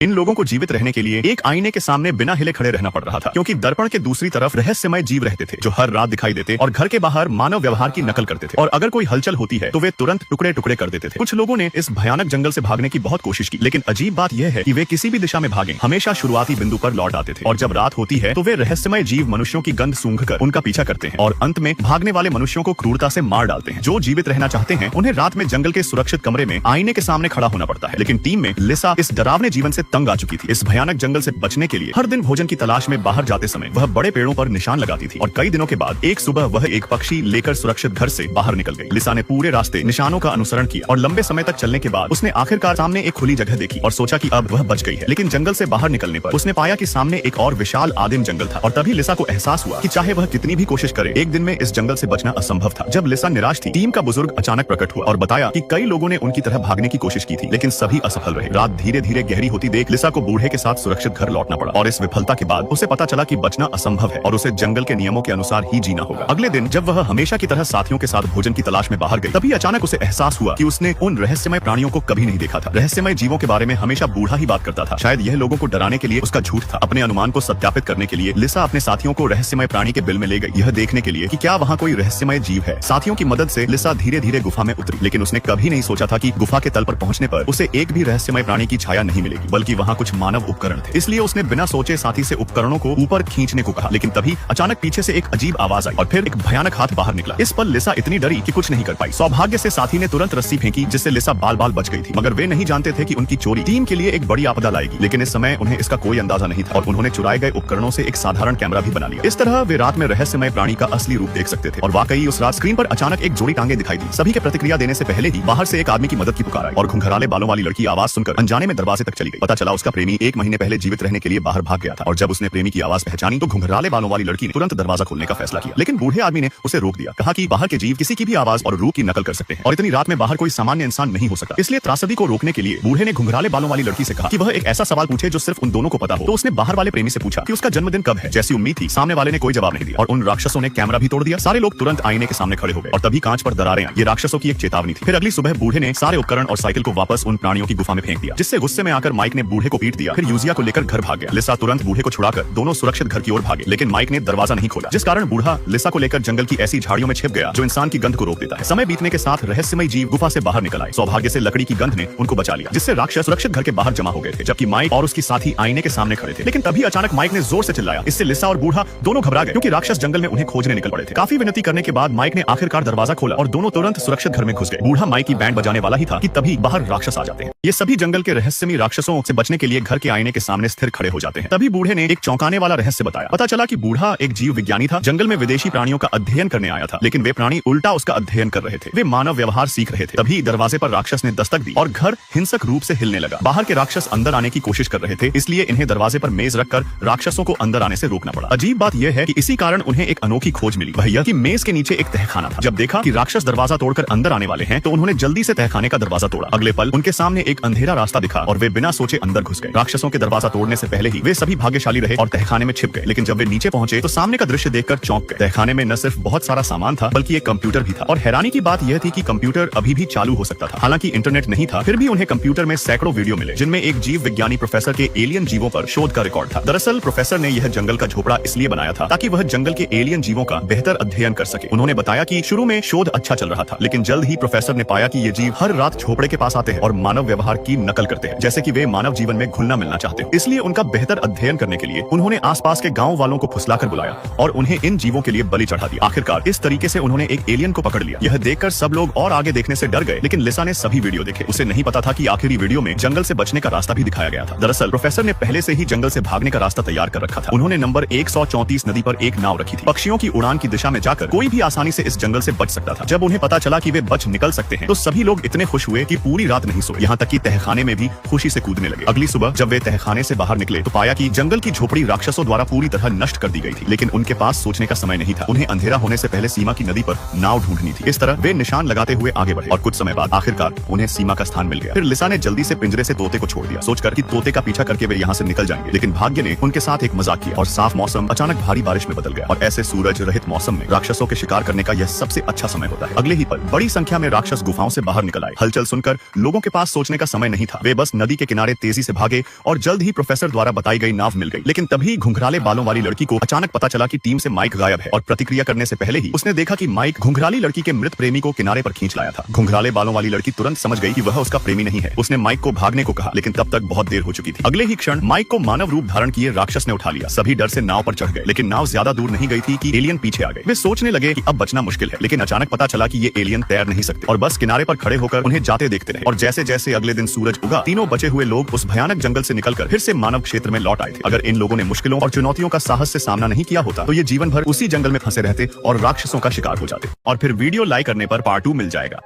इन लोगों को जीवित रहने के लिए एक आईने के सामने बिना हिले खड़े रहना पड़ रहा था, क्योंकि दर्पण के दूसरी तरफ रहस्यमय जीव रहते थे जो हर रात दिखाई देते और घर के बाहर मानव व्यवहार की नकल करते थे, और अगर कोई हलचल होती है तो वे तुरंत टुकड़े टुकड़े कर देते थे। कुछ लोगों ने इस भयानक जंगल से भागने की बहुत कोशिश की, लेकिन अजीब बात यह है कि वे किसी भी दिशा में भागें हमेशा शुरुआती बिंदु पर लौट आते थे, और जब रात होती है तो वे रहस्यमय जीव मनुष्यों की गंध सूंघकर उनका पीछा करते हैं और अंत में भागने वाले मनुष्यों को क्रूरता से मार डालते हैं। जो जीवित रहना चाहते हैं उन्हें रात में जंगल के सुरक्षित कमरे में आईने के सामने खड़ा होना पड़ता है, लेकिन टीम में लिसा इस डरावने जीवन से तंग आ चुकी थी। इस भयानक जंगल से बचने के लिए हर दिन भोजन की तलाश में बाहर जाते समय वह बड़े पेड़ों पर निशान लगाती थी, और कई दिनों के बाद एक सुबह वह एक पक्षी लेकर सुरक्षित घर से बाहर निकल गई। लिसा ने पूरे रास्ते निशानों का अनुसरण किया और लंबे समय तक चलने के बाद उसने आखिरकार सामने एक खुली जगह देखी और सोचा कि अब वह बच गई है, लेकिन जंगल से बाहर निकलने पर उसने पाया कि सामने एक और विशाल आदिम जंगल था, और तभी लिसा को एहसास हुआ कि चाहे वह कितनी भी कोशिश करे एक दिन में इस जंगल से बचना असंभव था। जब लिसा निराश थी, टीम का बुजुर्ग अचानक प्रकट हुआ और बताया कि कई लोगों ने उनकी तरह भागने की कोशिश की थी, लेकिन सभी असफल रहे। रात धीरे धीरे गहरी होती देख लिसा को बूढ़े के साथ सुरक्षित घर लौटना पड़ा, और इस विफलता के बाद उसे पता चला कि बचना असंभव है और उसे जंगल के नियमों के अनुसार ही जीना होगा। अगले दिन जब वह हमेशा की तरह साथियों के साथ भोजन की तलाश में बाहर गई, तभी अचानक उसे एहसास हुआ कि उसने उन रहस्यमय प्राणियों को कभी नहीं देखा था। रहस्यमय जीवों के बारे में हमेशा बूढ़ा ही बात करता था, शायद यह लोगों को डराने के लिए उसका झूठ था। अपने अनुमान को सत्यापित करने के लिए लिसा अपने साथियों को रहस्यमय प्राणी के बिल में ले गई, यह देखने के लिए कि क्या वहाँ कोई रहस्यमय जीव है। साथियों की मदद से लिसा धीरे धीरे गुफा में उतरी, लेकिन उसने कभी नहीं सोचा था कि गुफा के तल पर पहुंचने पर उसे एक भी रहस्यमय प्राणी की छाया नहीं मिलेगी, बल्कि वहाँ कुछ मानव उपकरण थे। इसलिए उसने बिना सोचे साथी से उपकरणों को ऊपर खींचने को कहा, लेकिन तभी अचानक पीछे से एक अजीब आवाज आई और फिर एक भयानक हाथ बाहर निकला। इस पर लिसा इतनी डरी कि कुछ नहीं कर पाई। सौभाग्य से साथी ने तुरंत रस्सी फेंकी, जिससे लिसा बाल बाल बच गई थी, मगर वे नहीं जानते थे कि उनकी चोरी टीम के लिए एक बड़ी आपदा लाएगी। लेकिन इस समय उन्हें इसका कोई अंदाजा नहीं था और उन्होंने चुराए गए उपकरणों से एक साधारण कैमरा भी बना लिया। इस तरह वे रात में रहस्यमय प्राणी का असली रूप देख सकते थे, और वाकई उस रात स्क्रीन पर अचानक एक जोड़ी टांगे दिखाई दी। सभी के प्रतिक्रिया देने से पहले ही बाहर से एक आदमी की मदद की पुकार आई, और घुंघराले बालों वाली लड़की आवाज सुनकर अनजाने में दरवाजे तक चली गई। पता चला उसका प्रेमी एक महीने पहले जीवित रहने के लिए बाहर भाग गया था, और जब उसने प्रेमी की आवाज पहचानी तो घुंघराले बालों वाली लड़की ने तुरंत दरवाजा खोलने का फैसला किया, लेकिन बूढ़े आदमी ने उसे रोक दिया, कहा कि बाहर के जीव किसी की भी आवाज और रूप की नकल कर सकते हैं, और इतनी रात में बाहर कोई सामान्य इंसान नहीं हो सकता। इसलिए त्रासदी को रोकने के लिए बूढ़े ने घुंघराले बालों वाली लड़की से कहा कि वह एक ऐसा सवाल पूछे जो सिर्फ उन दोनों को पता हो। तो उसने बाहर वाले प्रेमी से पूछा कि उसका जन्मदिन कब है। जैसी उम्मीद थी, सामने वाले ने कोई जवाब नहीं दिया, और उन राक्षसों ने कैमरा भी तोड़ दिया। सारे लोग तुरंत आईने के सामने खड़े हो गए, और तभी कांच पर दरारें आई। ये राक्षसों की एक चेतावनी थी। फिर अगली सुबह बूढ़े ने सारे उपकरण और साइकिल को वापस उन प्राणियों की गुफा में फेंक दिया, जिससे गुस्से में आकर माइक ने बूढ़े को पीट दिया। फिर यूजिया को लेकर घर भाग गया। लिसा तुरंत बूढ़े को छुड़ाकर दोनों सुरक्षित घर की ओर भागे, लेकिन माइक ने दरवाजा नहीं खोला, जिस कारण बूढ़ा लिसा को लेकर जंगल की ऐसी झाड़ियों में छिप गया जो इंसान की गंध को रोक देता है। समय बीतने के साथ रहस्यमय जीव गुफा से बाहर निकल आए। सौभाग्य से लकड़ी की गंध ने उनको बचा लिया, जिससे राक्षस सुरक्षित घर के बाहर जमा हो गए थे, जबकि माइक और उसकी साथी आईने के सामने खड़े थे। लेकिन तभी अचानक माइक ने जोर से चिल्लाया, इससे लिसा और बूढ़ा दोनों घबरा गए, क्योंकि राक्षस जंगल में उन्हें खोजने निकल पड़े थे। काफी विनती करने के बाद माइक ने आखिरकार दरवाजा खोला और दोनों तुरंत सुरक्षित घर में घुस गए। बूढ़ा माइक की बैंड बजाने वाला ही था कि तभी बाहर राक्षस आ जाते हैं। ये सभी जंगल के रहस्यमय राक्षसों से बचने के लिए घर के आईने के सामने स्थिर खड़े हो जाते हैं। तभी बूढ़े ने एक चौंकाने वाला रहस्य बताया। पता चला कि बूढ़ा एक जीव विज्ञानी था, जंगल में विदेशी प्राणियों का अध्ययन करने आया था, लेकिन वे प्राणी उल्टा उसका अध्ययन कर रहे थे। वे मानव व्यवहार सीख रहे थे। तभी दरवाजे पर राक्षस ने दस्तक दी और घर हिंसक रूप से हिलने लगा। बाहर के राक्षस अंदर आने की कोशिश कर रहे थे, इसलिए इन्हें दरवाजे पर मेज रखकर राक्षसों को अंदर आने से रोकना पड़ा। अजीब बात यह है कि इसी कारण उन्हें एक अनोखी खोज मिली, वह यह कि मेज के नीचे एक तहखाना था। जब देखा कि राक्षस दरवाजा तोड़कर अंदर आने वाले हैं, तो उन्होंने जल्दी से तहखाने का दरवाजा तोड़ा। अगले पल उनके सामने एक अंधेरा रास्ता दिखा और वे बिना सोचे अंदर घुस गए। राक्षसों के दरवाजा तोड़ने से पहले ही वे सभी भाग्यशाली रहे और तहखाने में छिप गए, लेकिन जब वे नीचे पहुंचे तो सामने का दृश्य देखकर चौंक गए। तहखाने में न सिर्फ बहुत सारा सामान था, बल्कि एक कंप्यूटर भी था, और हैरानी की बात यह थी कि कंप्यूटर अभी भी चालू हो सकता था। हालांकि इंटरनेट नहीं था, फिर भी उन्हें कंप्यूटर में सैकड़ों वीडियो मिले, जिनमें एक जीव विज्ञानी प्रोफेसर के एलियन जीवों पर शोध का रिकॉर्ड था। दरअसल प्रोफेसर ने यह जंगल का झोपड़ा इसलिए बनाया था ताकि वह जंगल के एलियन जीवों का बेहतर अध्ययन कर सके। उन्होंने बताया कि शुरू में शोध अच्छा चल रहा था, लेकिन जल्द ही प्रोफेसर ने पाया कि ये जीव हर रात झोपड़े के पास आते हैं और मानव व्यवहार की नकल करते हैं, जैसे कि वे मानव जीवन में घुलना मिलना चाहते हैं। इसलिए उनका बेहतर अध्ययन करने के लिए उन्होंने आसपास के गांव वालों को फुसलाकर बुलाया और उन्हें इन जीवों के लिए बलि चढ़ा दिया। आखिरकार इस तरीके से उन्होंने एक एलियन को पकड़ लिया। यह देखकर सब लोग और आगे देखने से डर गए, लेकिन लिसा ने सभी वीडियो देखे। उसे नहीं पता था कि आखिरी वीडियो में जंगल से बचने का रास्ता भी दिखाया गया था। दरअसल प्रोफेसर ने पहले से ही जंगल से भागने का रास्ता तैयार कर रखा था। उन्होंने नंबर 134 नदी पर एक नाव रखी थी। पक्षियों की उड़ान की दिशा में जाकर कोई भी आसानी से इस जंगल से बच सकता था। जब उन्हें पता चला कि वे बच निकल सकते हैं, तो सभी लोग इतने खुश हुए कि पूरी रात नहीं सोए, यहाँ तक कि तहखाने में भी खुशी से कूदने लगे। अगली सुबह जब वे तहखाने से बाहर निकले तो पाया कि जंगल की झोपड़ी राक्षसों द्वारा पूरी तरह नष्ट कर दी गई थी, लेकिन उनके पास सोचने का समय नहीं था। उन्हें अंधेरा होने से पहले सीमा की नदी पर नाव ढूंढनी थी। इस तरह वे निशान लगाते हुए आगे बढ़े और कुछ समय बाद आखिरकार उन्हें सीमा का स्थान मिल गया। फिर लिसा ने जल्दी से पिंजरे से तोते को छोड़ दिया, सोचकर कि तोते का पीछा करके वे यहाँ से निकल जाएंगे, लेकिन भाग्य ने उनके साथ एक मजाक किया और साफ मौसम अचानक भारी बारिश में बदल गया। और ऐसे सूरज रहित मौसम में राक्षसों के शिकार करने का यह सबसे अच्छा समय होता है। अगले ही पल बड़ी संख्या में राक्षस गुफाओं से बाहर निकल आए। हलचल सुनकर लोगों के पास सोचने का समय नहीं था। वे बस नदी के किनारे तेजी से भागे और जल्द ही प्रोफेसर द्वारा बताई गई नाव मिल गई। लेकिन तभी घुंघराले बालों वाली लड़की को अचानक पता चला कि टीम से माइक गायब है और प्रतिक्रिया करने से पहले ही उसने देखा कि माइक घुंघराली लड़की के मृत प्रेमी को किनारे पर खींच लाया था। घुंघराले बालों वाली लड़की तुरंत समझ गई कि वह उसका प्रेमी नहीं है। उसने माइक को भागने को कहा, लेकिन तब तक बहुत देर हो चुकी थी। अगले ही क्षण माइक को मानव रूप धारण किए राक्षस ने उठा लिया। सभी डर से नाव पर चढ़ गए, लेकिन नाव ज्यादा दूर नहीं गई थी कि एलियन पीछे आ गए। वे सोचने लगे कि अब बचना मुश्किल है, लेकिन अचानक पता चला कि ये एलियन तैर नहीं सकते और बस किनारे पर खड़े होकर उन्हें जाते देखते रहे। और जैसे जैसे अगले दिन सूरज उगा, तीनों बचे हुए लोग उस भयानक जंगल से निकलकर फिर से मानव क्षेत्र में लौट आए थे। अगर इन लोगों ने मुश्किलों और चुनौतियों का साहस से सामना नहीं किया होता तो ये जीवन भर उसी जंगल में फंसे रहते और राक्षसों का शिकार हो जाते। और फिर वीडियो लाइक करने पर पार्ट 2 मिल जाएगा।